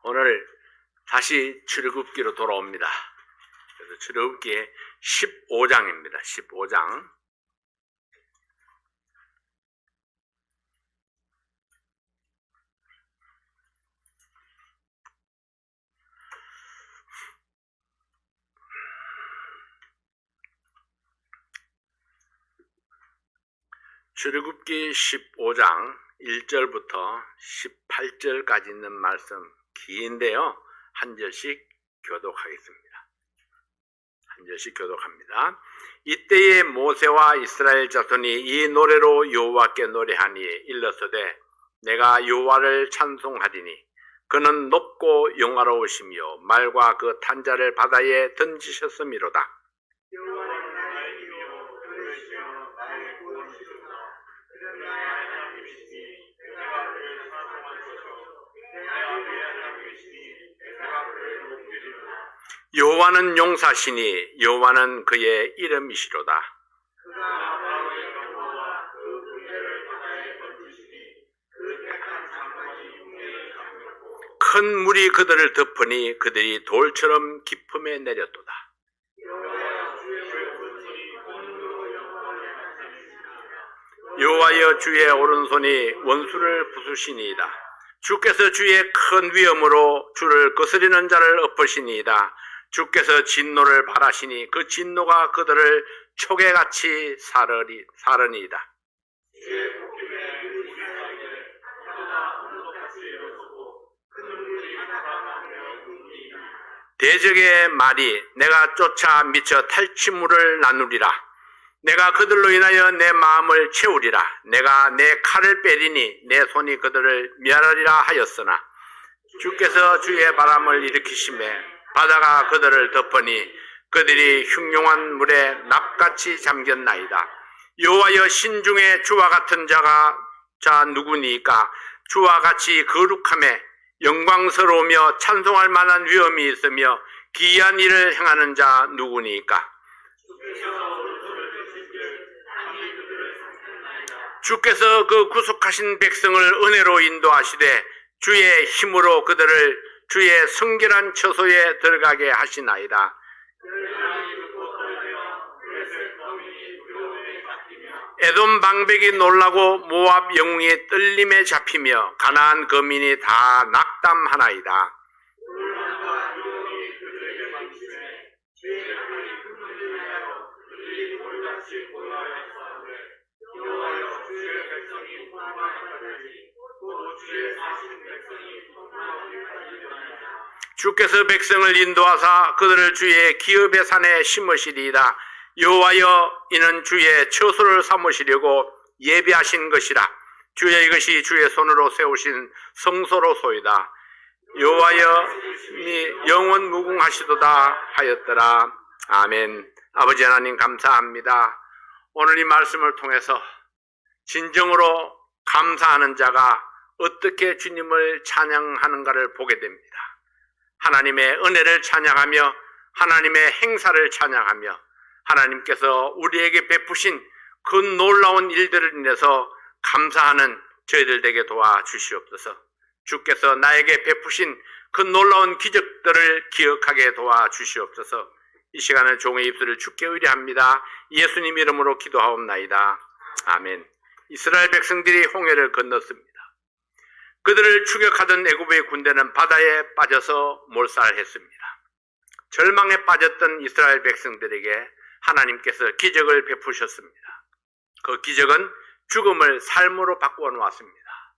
오늘 다시 출애굽기로 돌아옵니다. 그래서 출애굽기의 15장입니다. 15장. 출애굽기 15장 1절부터 18절까지 있는 말씀 긴데요. 한 절씩 교독하겠습니다. 한 절씩 교독합니다. 이때에 모세와 이스라엘 자손이 이 노래로 여호와께 노래하니 일러서되 내가 여호와를 찬송하리니 그는 높고 영화로우시며 말과 그 탄자를 바다에 던지셨음이로다. 여호와는 나의 힘이요 그러시며 나의 구원이시로다. 그는 나의 하나님이시니 내가 그를 찬송하소서. 내가 그의 하나님이시니 내가 그를 높이리로다. 여호와는 용사시니 여호와는 그의 이름이시로다. 그가 아브라함의 여호와와 그 군대를 바다에 던지시니 그 택한 장관이 흉내를 잠겼고 큰 물이 그들을 덮으니 그들이 돌처럼 깊음에 내렸도다. 여호와여 주의 오른손이 공로로 영광을 나타내시니이다. 여호와여 주의 오른손이 원수를 부수시니이다. 주께서 주의 큰 위엄으로 주를 거스리는 자를 엎으시니이다. 주께서 진노를 발하시니 그 진노가 그들을 초계같이 사르니이다. 주의 복김에 그 이스라엘을 바다가 언덕같이 일어서고 그 눈물이 바다하며 눈물이니이다. 대적의 말이 내가 쫓아 미쳐 탈취물을 나누리라. 내가 그들로 인하여 내 마음을 채우리라. 내가 내 칼을 빼리니 내 손이 그들을 멸하리라 하였으나 주께서 주의 바람을 일으키시매 바다가 그들을 덮으니 그들이 흉용한 물에 납같이 잠겼나이다. 여호와여 신중에 주와 같은 자 누구니까? 주와 같이 거룩하며 영광스러우며 찬송할 만한 위엄이 있으며 기이한 일을 행하는 자 누구니까? 주께서 그 구속하신 백성을 은혜로 인도하시되 주의 힘으로 그들을 주의 성결한 처소에 들어가게 하시나이다. 에돔 방백이 놀라고 모압 영웅이 떨림에 잡히며 가나안 거민이 다 낙담하나이다. 주께서 백성을 인도하사 그들을 주의 기업의 산에 심으시리이다. 여호와여 이는 주의 처소를 삼으시려고 예비하신 것이라. 주의 이것이 주의 손으로 세우신 성소로소이다. 여호와여 영원 무궁하시도다 하였더라. 아멘. 아버지 하나님 감사합니다. 오늘 이 말씀을 통해서 진정으로 감사하는 자가 어떻게 주님을 찬양하는가를 보게 됩니다. 하나님의 은혜를 찬양하며 하나님의 행사를 찬양하며 하나님께서 우리에게 베푸신 그 놀라운 일들을 인해서 감사하는 저희들 되게 도와주시옵소서. 주께서 나에게 베푸신 그 놀라운 기적들을 기억하게 도와주시옵소서. 이 시간에 종의 입술을 주께 의뢰합니다. 예수님 이름으로 기도하옵나이다. 아멘. 이스라엘 백성들이 홍해를 건넜습니다. 그들을 추격하던 애굽의 군대는 바다에 빠져서 몰살했습니다. 절망에 빠졌던 이스라엘 백성들에게 하나님께서 기적을 베푸셨습니다. 그 기적은 죽음을 삶으로 바꾸어 놓았습니다.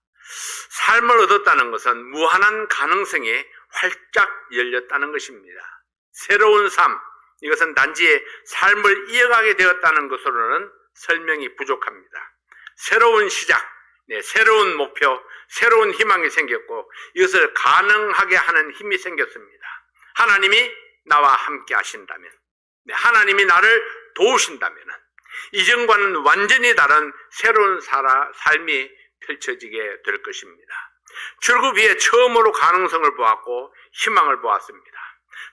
삶을 얻었다는 것은 무한한 가능성이 활짝 열렸다는 것입니다. 새로운 삶, 이것은 단지 삶을 이어가게 되었다는 것으로는 설명이 부족합니다. 새로운 시작, 새로운 목표, 새로운 희망이 생겼고 이것을 가능하게 하는 힘이 생겼습니다. 하나님이 나와 함께 하신다면, 하나님이 나를 도우신다면 이전과는 완전히 다른 새로운 삶이 펼쳐지게 될 것입니다. 출애굽 이후에 처음으로 가능성을 보았고 희망을 보았습니다.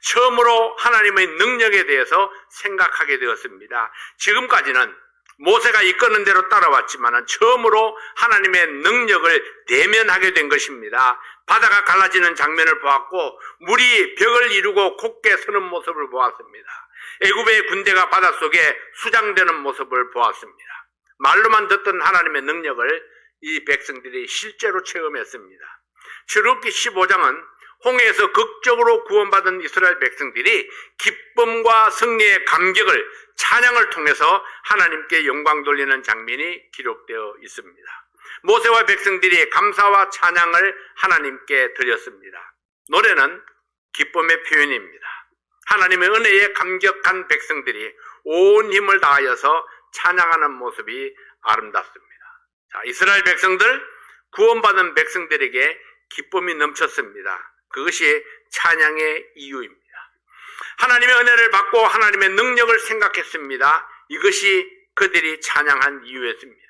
처음으로 하나님의 능력에 대해서 생각하게 되었습니다. 지금까지는 모세가 이끄는 대로 따라왔지만 처음으로 하나님의 능력을 대면하게 된 것입니다. 바다가 갈라지는 장면을 보았고 물이 벽을 이루고 곧게 서는 모습을 보았습니다. 애굽의 군대가 바닷속에 수장되는 모습을 보았습니다. 말로만 듣던 하나님의 능력을 이 백성들이 실제로 체험했습니다. 출애굽기 15장은 홍해에서 극적으로 구원받은 이스라엘 백성들이 기쁨과 승리의 감격을 찬양을 통해서 하나님께 영광 돌리는 장면이 기록되어 있습니다. 모세와 백성들이 감사와 찬양을 하나님께 드렸습니다. 노래는 기쁨의 표현입니다. 하나님의 은혜에 감격한 백성들이 온 힘을 다하여서 찬양하는 모습이 아름답습니다. 자, 이스라엘 백성들, 구원받은 백성들에게 기쁨이 넘쳤습니다. 그것이 찬양의 이유입니다. 하나님의 은혜를 받고 하나님의 능력을 생각했습니다. 이것이 그들이 찬양한 이유였습니다.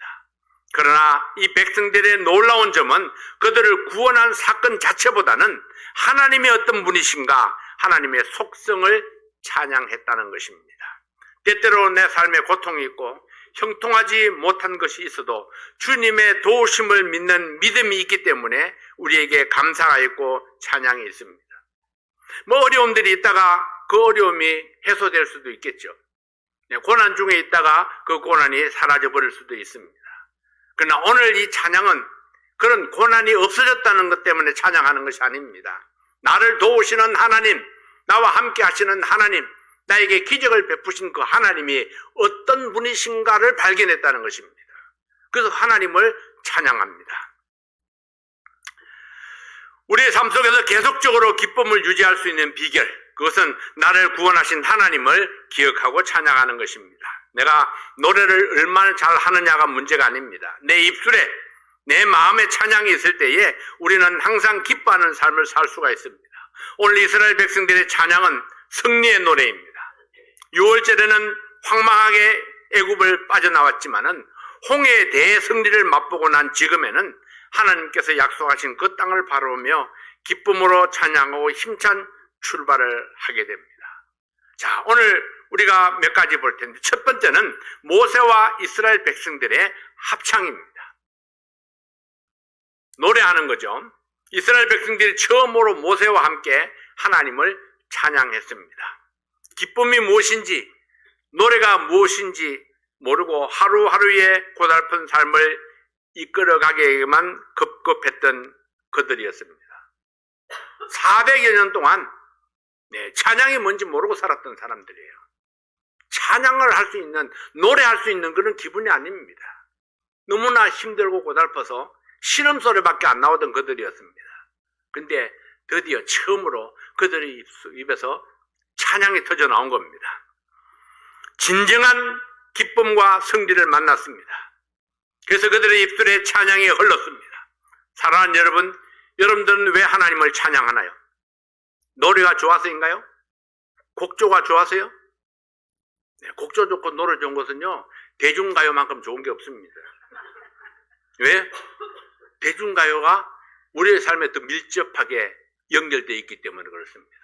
그러나 이 백성들의 놀라운 점은 그들을 구원한 사건 자체보다는 하나님의 어떤 분이신가, 하나님의 속성을 찬양했다는 것입니다. 때때로 내 삶에 고통이 있고 형통하지 못한 것이 있어도 주님의 도우심을 믿는 믿음이 있기 때문에 우리에게 감사가 있고 찬양이 있습니다. 어려움들이 있다가 그 어려움이 해소될 수도 있겠죠. 고난 중에 있다가 그 고난이 사라져버릴 수도 있습니다. 그러나 오늘 이 찬양은 그런 고난이 없어졌다는 것 때문에 찬양하는 것이 아닙니다. 나를 도우시는 하나님, 나와 함께 하시는 하나님, 나에게 기적을 베푸신 그 하나님이 어떤 분이신가를 발견했다는 것입니다. 그래서 하나님을 찬양합니다. 우리의 삶 속에서 계속적으로 기쁨을 유지할 수 있는 비결, 그것은 나를 구원하신 하나님을 기억하고 찬양하는 것입니다. 내가 노래를 얼마나 잘 하느냐가 문제가 아닙니다. 내 입술에, 내 마음에 찬양이 있을 때에 우리는 항상 기뻐하는 삶을 살 수가 있습니다. 오늘 이스라엘 백성들의 찬양은 승리의 노래입니다. 6월절에는 황망하게 애굽을 빠져나왔지만은 홍해의 대승리를 맛보고 난 지금에는 하나님께서 약속하신 그 땅을 바라보며 기쁨으로 찬양하고 힘찬 출발을 하게 됩니다. 자, 오늘 우리가 몇 가지 볼 텐데, 첫 번째는 모세와 이스라엘 백성들의 합창입니다. 노래하는 거죠. 이스라엘 백성들이 처음으로 모세와 함께 하나님을 찬양했습니다. 기쁨이 무엇인지, 노래가 무엇인지 모르고 하루하루의 고달픈 삶을 이끌어가기에만 급급했던 그들이었습니다. 400여 년 동안 찬양이 뭔지 모르고 살았던 사람들이에요. 찬양을 할 수 있는, 노래할 수 있는 그런 기분이 아닙니다. 너무나 힘들고 고달퍼서 신음소리밖에 안 나오던 그들이었습니다. 근데 드디어 처음으로 그들의 입에서 찬양이 터져 나온 겁니다. 진정한 기쁨과 승리를 만났습니다. 그래서 그들의 입술에 찬양이 흘렀습니다. 사랑하는 여러분, 여러분들은 왜 하나님을 찬양하나요? 노래가 좋아서인가요? 곡조가 좋아서요? 네, 곡조 좋고 노래 좋은 것은요, 대중가요만큼 좋은 게 없습니다. 왜? 대중가요가 우리의 삶에 더 밀접하게 연결되어 있기 때문에 그렇습니다.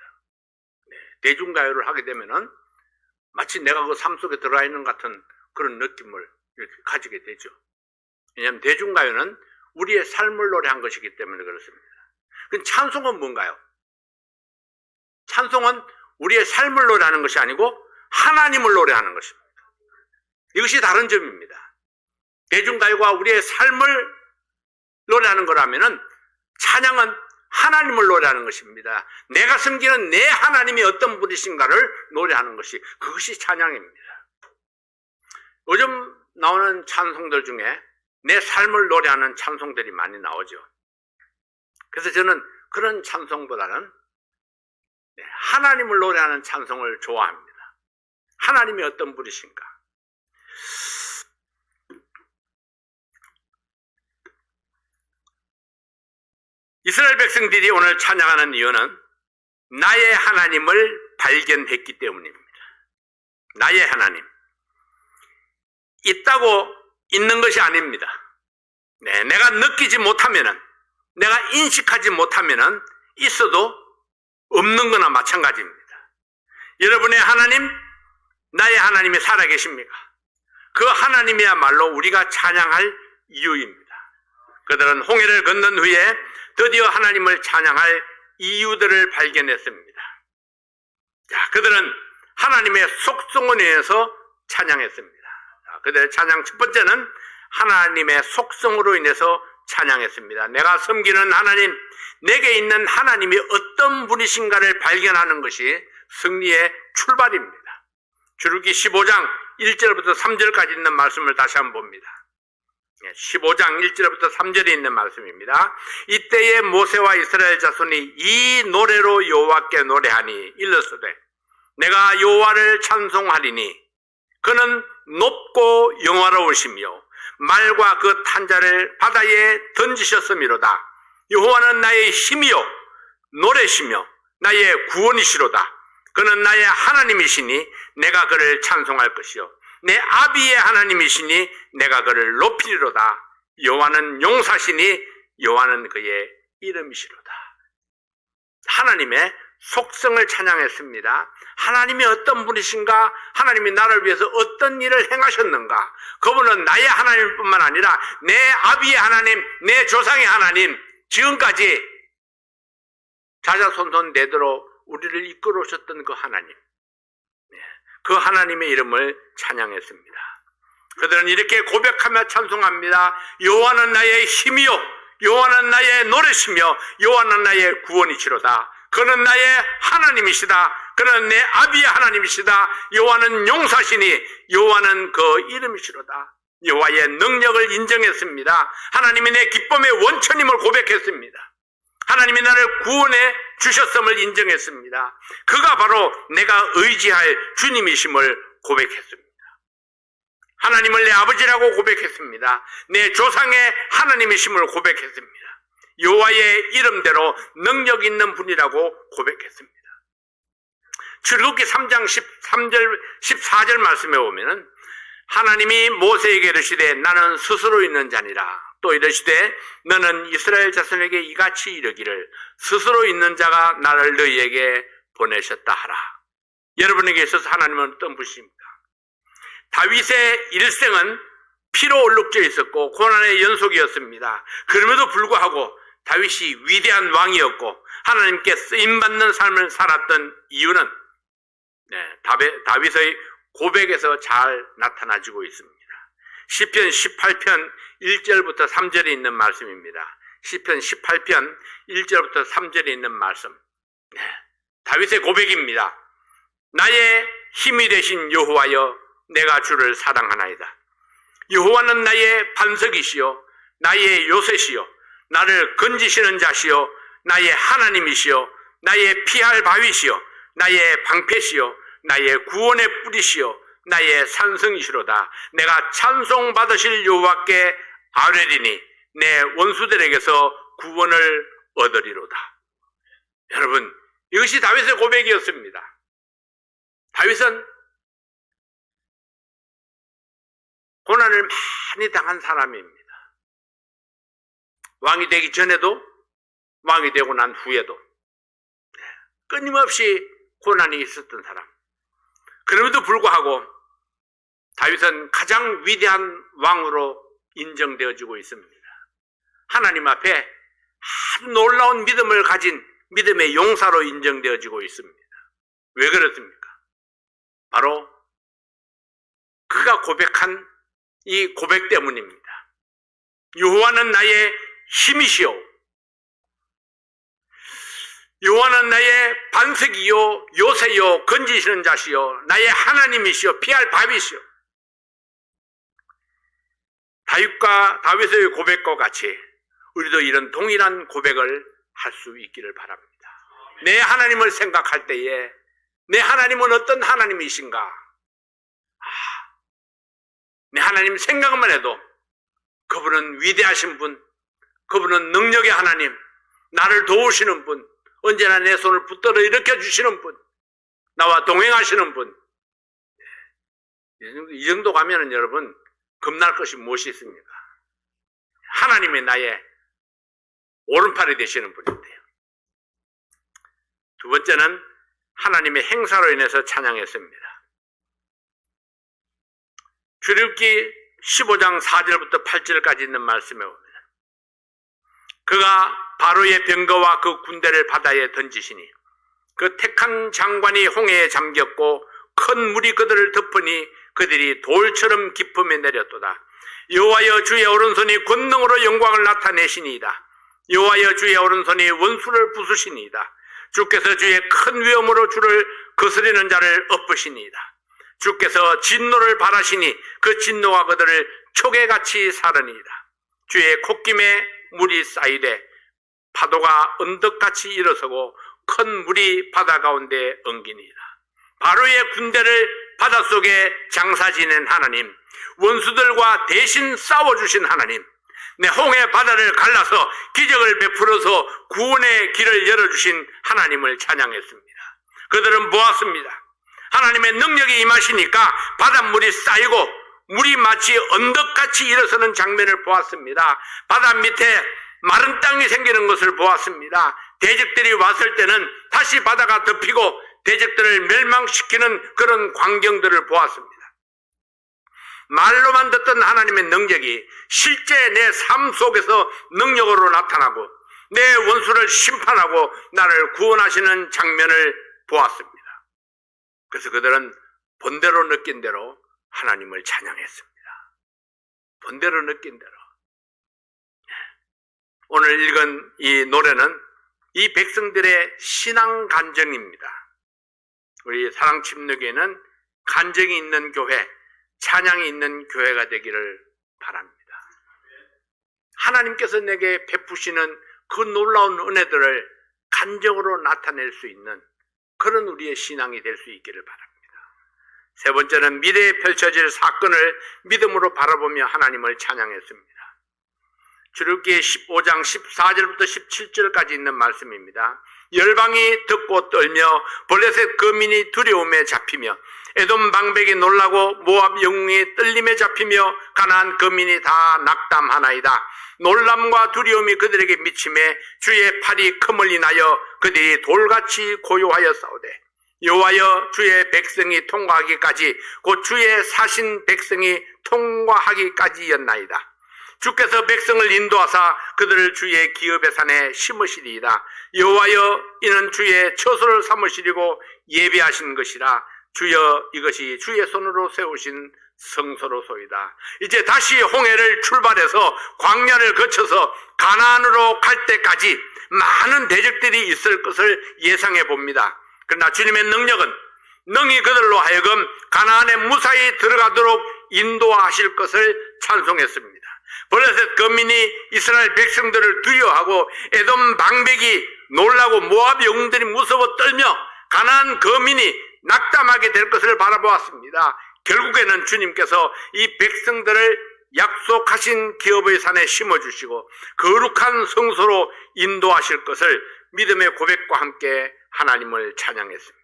네, 대중가요를 하게 되면은 마치 내가 그 삶 속에 들어와 있는 같은 그런 느낌을 이렇게 가지게 되죠. 왜냐하면 대중가요는 우리의 삶을 노래한 것이기 때문에 그렇습니다. 그럼 찬송은 뭔가요? 찬송은 우리의 삶을 노래하는 것이 아니고 하나님을 노래하는 것입니다. 이것이 다른 점입니다. 대중가요가 우리의 삶을 노래하는 거라면은 찬양은 하나님을 노래하는 것입니다. 내가 섬기는 내 하나님이 어떤 분이신가를 노래하는 것이, 그것이 찬양입니다. 요즘 나오는 찬송들 중에 내 삶을 노래하는 찬송들이 많이 나오죠. 그래서 저는 그런 찬송보다는 하나님을 노래하는 찬송을 좋아합니다. 하나님이 어떤 분이신가. 이스라엘 백성들이 오늘 찬양하는 이유는 나의 하나님을 발견했기 때문입니다. 나의 하나님. 있다고 있는 것이 아닙니다. 네, 내가 느끼지 못하면은, 내가 인식하지 못하면은 있어도 없는 거나 마찬가지입니다. 여러분의 하나님, 나의 하나님이 살아계십니까? 그 하나님이야말로 우리가 찬양할 이유입니다. 그들은 홍해를 건넌 후에 드디어 하나님을 찬양할 이유들을 발견했습니다. 자, 그들은 하나님의 속성을 인해서 찬양했습니다. 자, 그들의 찬양 첫 번째는 하나님의 속성으로 인해서 찬양했습니다. 내가 섬기는 하나님, 내게 있는 하나님이 어떤 분이신가를 발견하는 것이 승리의 출발입니다. 출애굽기 15장 1절부터 3절까지 있는 말씀을 다시 한번 봅니다. 15장 1절부터 3절에 있는 말씀입니다. 이때에 모세와 이스라엘 자손이 이 노래로 여호와께 노래하니 일렀으되 내가 여호와를 찬송하리니 그는 높고 영화로우시며 말과 그 탄자를 바다에 던지셨음이로다. 여호와는 나의 힘이요 노래시며 나의 구원이시로다. 그는 나의 하나님이시니 내가 그를 찬송할 것이요 내 아비의 하나님이시니 내가 그를 높이리로다. 여호와는 용사시니 여호와는 그의 이름이시로다. 하나님의 속성을 찬양했습니다. 하나님이 어떤 분이신가? 하나님이 나를 위해서 어떤 일을 행하셨는가? 그분은 나의 하나님뿐만 아니라 내 아비의 하나님, 내 조상의 하나님, 지금까지 자자손손 대대로 우리를 이끌어 오셨던 그 하나님, 그 하나님의 이름을 찬양했습니다. 그들은 이렇게 고백하며 찬송합니다. 여호와는 나의 힘이요 여호와는 나의 노래시며 여호와는 나의 구원이시로다. 그는 나의 하나님이시다. 그는 내 아비의 하나님이시다. 여호와는 용사시니 여호와는 그 이름이시로다. 여호와의 능력을 인정했습니다. 하나님이 내 기쁨의 원천임을 고백했습니다. 하나님이 나를 구원해 주셨음을 인정했습니다. 그가 바로 내가 의지할 주님이심을 고백했습니다. 하나님을 내 아버지라고 고백했습니다. 내 조상의 하나님이심을 고백했습니다. 여호와의 이름대로 능력 있는 분이라고 고백했습니다. 출애굽기 3장 13절 14절 말씀에 보면은 하나님이 모세에게 이르시되 나는 스스로 있는 자니라. 또 이르시되 너는 이스라엘 자손에게 이같이 이르기를 스스로 있는 자가 나를 너희에게 보내셨다 하라. 여러분에게 있어서 하나님은 어떤 분이십니까? 다윗의 일생은 피로 얼룩져 있었고 고난의 연속이었습니다. 그럼에도 불구하고 다윗이 위대한 왕이었고 하나님께 쓰임받는 삶을 살았던 이유는 다윗의 고백에서 잘 나타나지고 있습니다. 시편 18편 1절부터 3절에 있는 말씀입니다. 시편 18편 1절부터 3절에 있는 말씀. 다윗의 고백입니다. 나의 힘이 되신 여호와여 내가 주를 사랑하나이다. 여호와는 나의 반석이시요 나의 요새시요 나를 건지시는 자시요 나의 하나님이시요 나의 피할 바위시요 나의 방패시요 나의 구원의 뿌리시요 나의 산성이시로다. 내가 찬송받으실 여호와께 아뢰리니 내 원수들에게서 구원을 얻으리로다. 여러분, 이것이 다윗의 고백이었습니다. 다윗은 고난을 많이 당한 사람입니다. 왕이 되기 전에도 왕이 되고 난 후에도 끊임없이 고난이 있었던 사람. 그럼에도 불구하고 다윗은 가장 위대한 왕으로 인정되어지고 있습니다. 하나님 앞에 아주 놀라운 믿음을 가진 믿음의 용사로 인정되어지고 있습니다. 왜 그렇습니까? 바로 그가 고백한 이 고백 때문입니다. 여호와는 나의 힘이시오 여호와는 나의 반석이요 요새요 건지시는 자시요 나의 하나님이시요 피할 바위시요. 다윗의 고백과 같이 우리도 이런 동일한 고백을 할 수 있기를 바랍니다. 내 하나님을 생각할 때에 내 하나님은 어떤 하나님이신가? 내 하나님 생각만 해도 그분은 위대하신 분, 그분은 능력의 하나님, 나를 도우시는 분, 언제나 내 손을 붙들어 일으켜 주시는 분, 나와 동행하시는 분. 이 정도 가면은 여러분 겁날 것이 무엇이 있습니까? 하나님이 나의 오른팔이 되시는 분인데요. 두 번째는 하나님의 행사로 인해서 찬양했습니다. 출애굽기 15장 4절부터 8절까지 있는 말씀에 보면 그가 바로의 병거와 그 군대를 바다에 던지시니 그 택한 장관이 홍해에 잠겼고 큰 물이 그들을 덮으니 그들이 돌처럼 깊음에 내렸도다. 여호와여 주의 오른손이 권능으로 영광을 나타내시니이다. 여호와여 주의 오른손이 원수를 부수시니이다. 주께서 주의 큰 위엄으로 주를 거스리는 자를 엎으시니이다. 주께서 진노를 발하시니 그 진노가 그들을 초계같이 사르니이다. 주의 콧김에 물이 쌓이되 파도가 언덕같이 일어서고 큰 물이 바다 가운데 엉기니이다. 바로의 군대를 바닷속에 장사 지낸 하나님, 원수들과 대신 싸워주신 하나님, 내 홍해 바다를 갈라서 기적을 베풀어서 구원의 길을 열어주신 하나님을 찬양했습니다. 그들은 보았습니다. 하나님의 능력이 임하시니까 바닷물이 쌓이고 물이 마치 언덕같이 일어서는 장면을 보았습니다. 바다 밑에 마른 땅이 생기는 것을 보았습니다. 대적들이 왔을 때는 다시 바다가 덮이고 대적들을 멸망시키는 그런 광경들을 보았습니다. 말로만 듣던 하나님의 능력이 실제 내 삶 속에서 능력으로 나타나고 내 원수를 심판하고 나를 구원하시는 장면을 보았습니다. 그래서 그들은 본대로 느낀 대로 하나님을 찬양했습니다. 본대로 느낀 대로. 오늘 읽은 이 노래는 이 백성들의 신앙 간증입니다. 우리 사랑침례교회는 간증이 있는 교회, 찬양이 있는 교회가 되기를 바랍니다. 하나님께서 내게 베푸시는 그 놀라운 은혜들을 간증으로 나타낼 수 있는 그런 우리의 신앙이 될 수 있기를 바랍니다. 세 번째는 미래에 펼쳐질 사건을 믿음으로 바라보며 하나님을 찬양했습니다. 출애굽기 15장 14절부터 17절까지 있는 말씀입니다. 열방이 듣고 떨며 블레셋 거민이 두려움에 잡히며 에돔 방백이 놀라고 모압 영웅이 떨림에 잡히며 가나안 거민이 다 낙담하나이다. 놀람과 두려움이 그들에게 미침에 주의 팔이 그물이 나여 그들이 돌같이 고요하여 싸우되 여호와여 주의 백성이 통과하기까지 곧 주의 사신 백성이 통과하기까지였나이다. 주께서 백성을 인도하사 그들을 주의 기업의 산에 심으시리이다. 여호와여 이는 주의 처소를 삼으시리고 예비하신 것이라. 주여 이것이 주의 손으로 세우신 성소로소이다. 이제 다시 홍해를 출발해서 광야를 거쳐서 가나안으로 갈 때까지 많은 대적들이 있을 것을 예상해 봅니다. 그러나 주님의 능력은 능히 그들로 하여금 가나안에 무사히 들어가도록 인도하실 것을 찬송했습니다. 블레셋 거민이 이스라엘 백성들을 두려워하고 에돔 방백이 놀라고 모압 영웅들이 무서워 떨며 가나안 거민이 낙담하게 될 것을 바라보았습니다. 결국에는 주님께서 이 백성들을 약속하신 기업의 산에 심어주시고 거룩한 성소로 인도하실 것을 믿음의 고백과 함께 하나님을 찬양했습니다.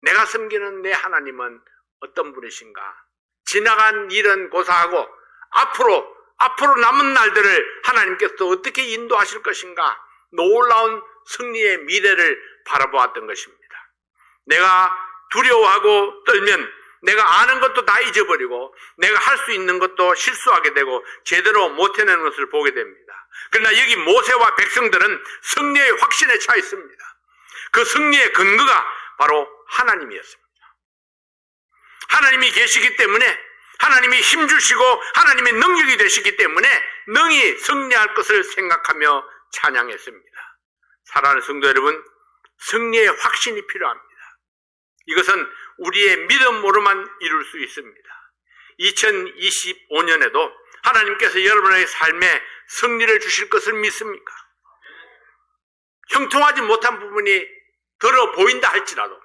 내가 섬기는 내 하나님은 어떤 분이신가? 지나간 일은 고사하고 앞으로 남은 날들을 하나님께서 어떻게 인도하실 것인가? 놀라운 승리의 미래를 바라보았던 것입니다. 내가 두려워하고 떨면 내가 아는 것도 다 잊어버리고 내가 할 수 있는 것도 실수하게 되고 제대로 못해내는 것을 보게 됩니다. 그러나 여기 모세와 백성들은 승리의 확신에 차 있습니다. 그 승리의 근거가 바로 하나님이었습니다. 하나님이 계시기 때문에 하나님이 힘주시고 하나님의 능력이 되시기 때문에 능히 승리할 것을 생각하며 찬양했습니다. 사랑하는 성도 여러분, 승리의 확신이 필요합니다. 이것은 우리의 믿음으로만 이룰 수 있습니다. 2025년에도 하나님께서 여러분의 삶에 승리를 주실 것을 믿습니까? 형통하지 못한 부분이 들어 보인다 할지라도,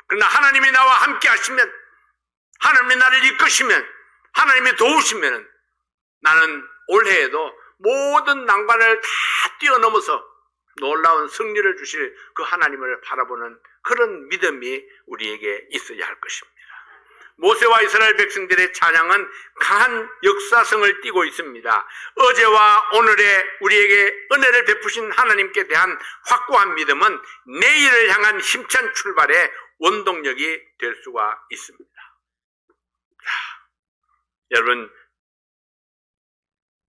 그러나 하나님이 나와 함께 하시면, 하나님이 나를 이끄시면, 하나님이 도우시면 나는 올해에도 모든 난관을 다 뛰어넘어서 놀라운 승리를 주실 그 하나님을 바라보는 그런 믿음이 우리에게 있어야 할 것입니다. 모세와 이스라엘 백성들의 찬양은 강한 역사성을 띠고 있습니다. 어제와 오늘의 우리에게 은혜를 베푸신 하나님께 대한 확고한 믿음은 내일을 향한 힘찬 출발의 원동력이 될 수가 있습니다. 여러분,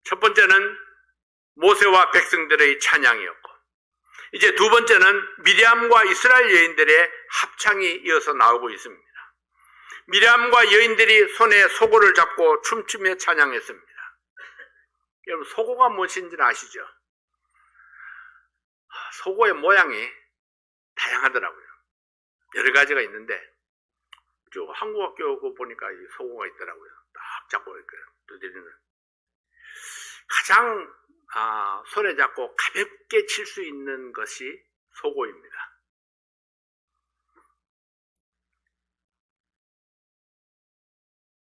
첫 번째는 모세와 백성들의 찬양이었고, 이제 두 번째는 미리암과 이스라엘 여인들의 합창이 이어서 나오고 있습니다. 미리암과 여인들이 손에 소고를 잡고 춤추며 찬양했습니다. 여러분, 소고가 무엇인지는 아시죠? 소고의 모양이 다양하더라고요. 여러 가지가 있는데, 저 한국학교 보니까 이 소고가 있더라고요. 딱 잡고 이렇게 두드리는. 가장 손에 잡고 가볍게 칠 수 있는 것이 소고입니다.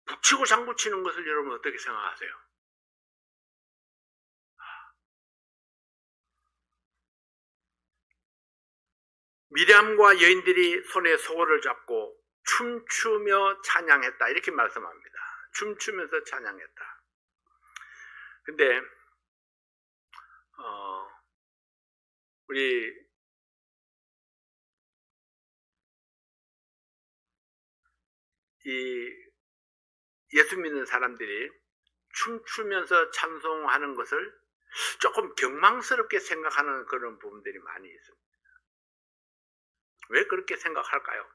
북치고 장구치는 것을 여러분 어떻게 생각하세요? 미리암과 여인들이 손에 소고를 잡고 춤추며 찬양했다, 이렇게 말씀합니다. 춤추면서 찬양했다. 근데 우리 이 예수 믿는 사람들이 춤추면서 찬송하는 것을 조금 경망스럽게 생각하는 그런 부분들이 많이 있습니다. 왜 그렇게 생각할까요?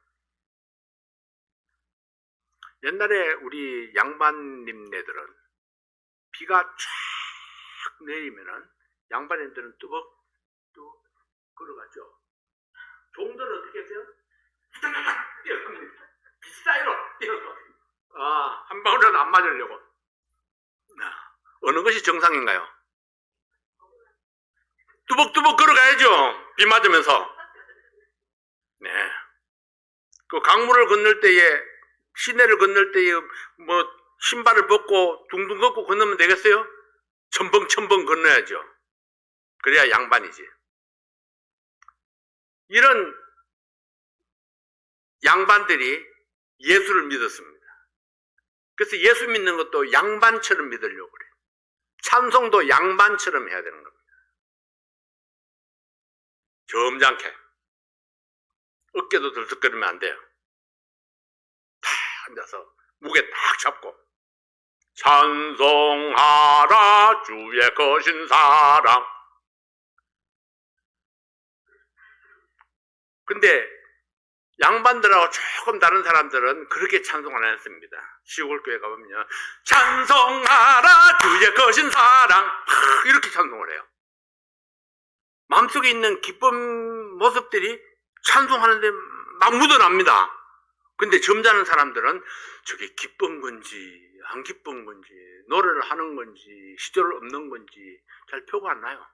옛날에 우리 양반님네들은 비가 쫙 내리면은 양반님들은 뚜벅 걸어가죠. 종들은 어떻게 했어요? 뛰어갑니다. 빗사이로 뛰어서 한 방울이라도 안 맞으려고. 어느 것이 정상인가요? 뚜벅뚜벅 걸어가야죠. 비 맞으면서. 네. 그 강물을 건널 때에, 시내를 건널 때에 뭐 신발을 벗고 둥둥 걷고 건너면 되겠어요? 첨벙첨벙 건너야죠. 그래야 양반이지. 이런 양반들이 예수를 믿었습니다. 그래서 예수 믿는 것도 양반처럼 믿으려고 그래요. 찬송도 양반처럼 해야 되는 겁니다. 점잖게. 어깨도 들썩거리면 안 돼요. 탁 앉아서 무게 딱 잡고 찬송하라 주의 거신 사랑. 근데 양반들하고 조금 다른 사람들은 그렇게 찬송을 안 했습니다. 시골교회 가보면 찬송하라 주의 거신 사랑, 이렇게 찬송을 해요. 마음속에 있는 기쁜 모습들이 찬송하는데 막 묻어납니다. 근데 점잖은 사람들은 저게 기쁜 건지 안 기쁜 건지, 노래를 하는 건지 시절 없는 건지 잘 표가 안 나요.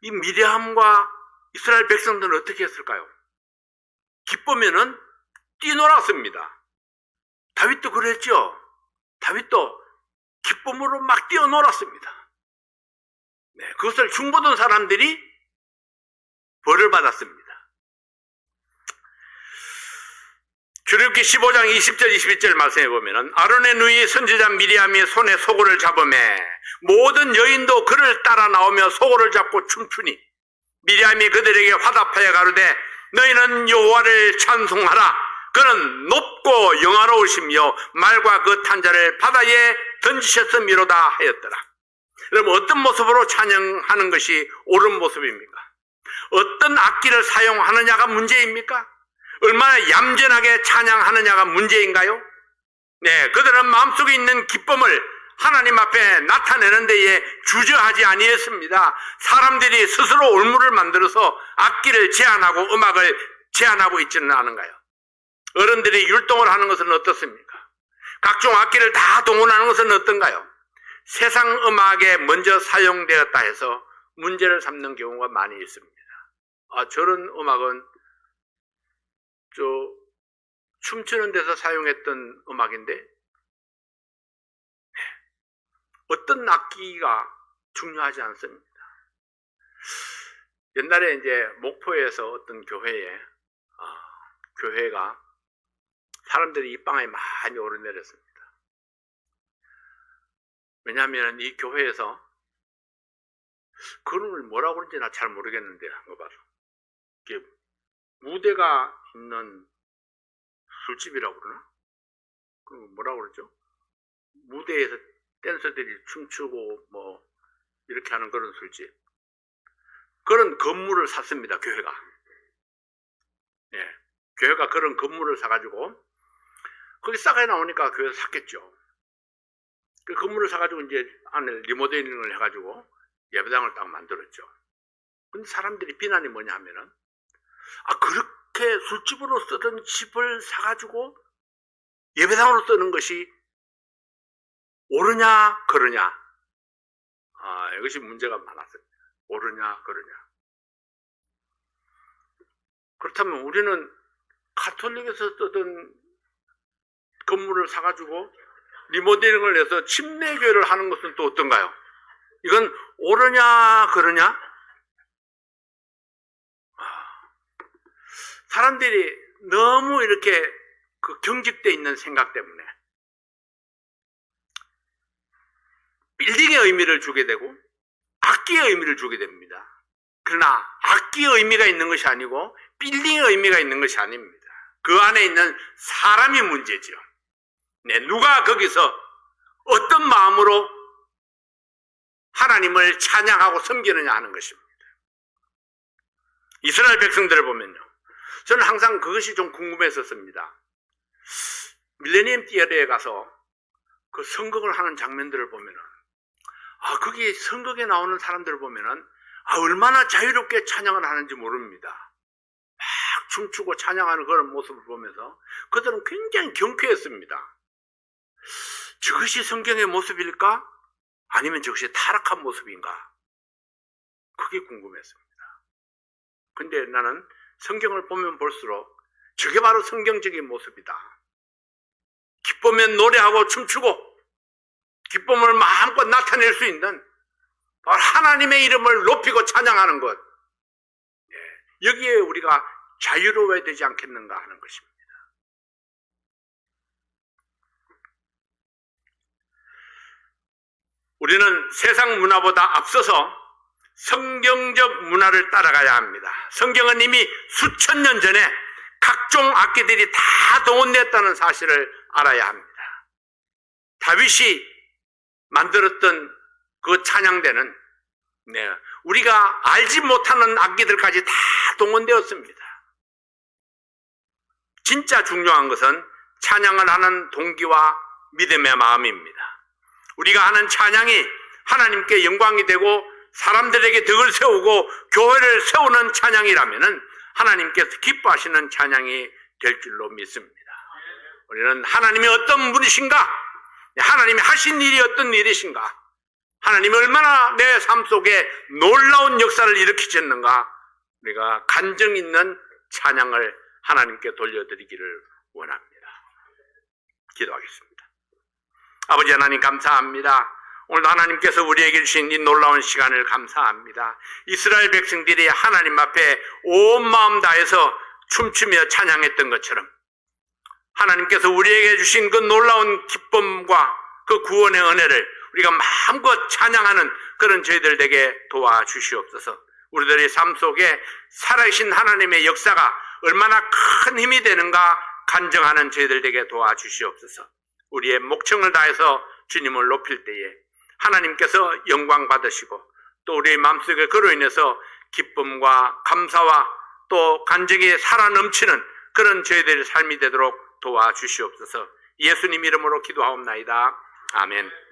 이 미리암과 이스라엘 백성들은 어떻게 했을까요? 기쁘면은 뛰놀았습니다. 다윗도 그랬죠. 다윗도 기쁨으로 막 뛰어놀았습니다. 네, 그것을 흉보던 사람들이 벌을 받았습니다. 출애굽기 15장 20절 21절 말씀해 보면은 아론의 누이 선지자 미리암이 손에 소고를 잡으매 모든 여인도 그를 따라 나오며 소고를 잡고 춤추니 미리암이 그들에게 화답하여 가로되 너희는 여호와를 찬송하라. 그는 높고 영화로우시며 말과 그 탄자를 바다에 던지셨음이로다 하였더라. 여러분, 어떤 모습으로 찬양하는 것이 옳은 모습입니까? 어떤 악기를 사용하느냐가 문제입니까? 얼마나 얌전하게 찬양하느냐가 문제인가요? 네, 그들은 마음속에 있는 기쁨을 하나님 앞에 나타내는 데에 주저하지 아니했습니다. 사람들이 스스로 올무를 만들어서 악기를 제한하고 음악을 제한하고 있지는 않은가요? 어른들이 율동을 하는 것은 어떻습니까? 각종 악기를 다 동원하는 것은 어떤가요? 세상 음악에 먼저 사용되었다 해서 문제를 삼는 경우가 많이 있습니다. 저런 음악은 춤추는 데서 사용했던 음악인데 어떤 악기가 중요하지 않습니다. 옛날에 이제 목포에서 어떤 교회가 사람들이 이 방에 많이 오르내렸습니다. 왜냐하면 이 교회에서 그걸 뭐라고 그런지 나 잘 모르겠는데 한거 봐서 이게 무대가 있는 술집이라고 그러나? 뭐라고 그러죠? 무대에서 댄서들이 춤추고 뭐 이렇게 하는 그런 술집. 그런 건물을 샀습니다. 교회가. 예, 교회가 그런 건물을 사가지고 거기 싸게 나오니까 교회에서 샀겠죠. 그 건물을 사가지고 이제 안에 리모델링을 해가지고 예배당을 딱 만들었죠. 근데 사람들이 비난이 뭐냐 하면은, 그렇게 술집으로 쓰던 집을 사가지고 예배당으로 쓰는 것이 옳으냐 그러냐. 이것이 문제가 많았습니다. 옳으냐 그러냐. 그렇다면 우리는 가톨릭에서 쓰던 건물을 사가지고 리모델링을 해서 침례교회를 하는 것은 또 어떤가요? 이건 옳으냐 그러냐? 사람들이 너무 이렇게 그 경직되어 있는 생각 때문에 빌딩의 의미를 주게 되고 악기의 의미를 주게 됩니다. 그러나 악기의 의미가 있는 것이 아니고 빌딩의 의미가 있는 것이 아닙니다. 그 안에 있는 사람이 문제죠. 네, 누가 거기서 어떤 마음으로 하나님을 찬양하고 섬기느냐 하는 것입니다. 이스라엘 백성들을 보면요, 저는 항상 그것이 좀 궁금했었습니다. 밀레니엄 티어리에 가서 그 선곡을 하는 장면들을 보면은, 거기 선곡에 나오는 사람들을 보면은 얼마나 자유롭게 찬양을 하는지 모릅니다. 막 춤추고 찬양하는 그런 모습을 보면서 그들은 굉장히 경쾌했습니다. 저것이 성경의 모습일까? 아니면 저것이 타락한 모습인가? 그게 궁금했습니다. 근데 나는 성경을 보면 볼수록 저게 바로 성경적인 모습이다. 기쁘면 노래하고 춤추고 기쁨을 마음껏 나타낼 수 있는 바로 하나님의 이름을 높이고 찬양하는 것. 여기에 우리가 자유로워야 되지 않겠는가 하는 것입니다. 우리는 세상 문화보다 앞서서 성경적 문화를 따라가야 합니다. 성경은 이미 수천 년 전에 각종 악기들이 다 동원됐다는 사실을 알아야 합니다. 다윗이 만들었던 그 찬양대는 우리가 알지 못하는 악기들까지 다 동원되었습니다. 진짜 중요한 것은 찬양을 하는 동기와 믿음의 마음입니다. 우리가 하는 찬양이 하나님께 영광이 되고 사람들에게 덕을 세우고 교회를 세우는 찬양이라면 하나님께서 기뻐하시는 찬양이 될 줄로 믿습니다. 우리는 하나님이 어떤 분이신가? 하나님이 하신 일이 어떤 일이신가? 하나님이 얼마나 내 삶 속에 놀라운 역사를 일으키셨는가? 우리가 간증 있는 찬양을 하나님께 돌려드리기를 원합니다. 기도하겠습니다. 아버지 하나님 감사합니다. 오늘도 하나님께서 우리에게 주신 이 놀라운 시간을 감사합니다. 이스라엘 백성들이 하나님 앞에 온 마음 다해서 춤추며 찬양했던 것처럼 하나님께서 우리에게 주신 그 놀라운 기쁨과 그 구원의 은혜를 우리가 마음껏 찬양하는 그런 저희들 되게 도와주시옵소서. 우리들의 삶 속에 살아계신 하나님의 역사가 얼마나 큰 힘이 되는가 간증하는 저희들 되게 도와주시옵소서. 우리의 목청을 다해서 주님을 높일 때에 하나님께서 영광 받으시고 또 우리의 마음속에 그로 인해서 기쁨과 감사와 또 간증이 살아 넘치는 그런 저희들의 삶이 되도록 도와주시옵소서. 예수님 이름으로 기도하옵나이다. 아멘.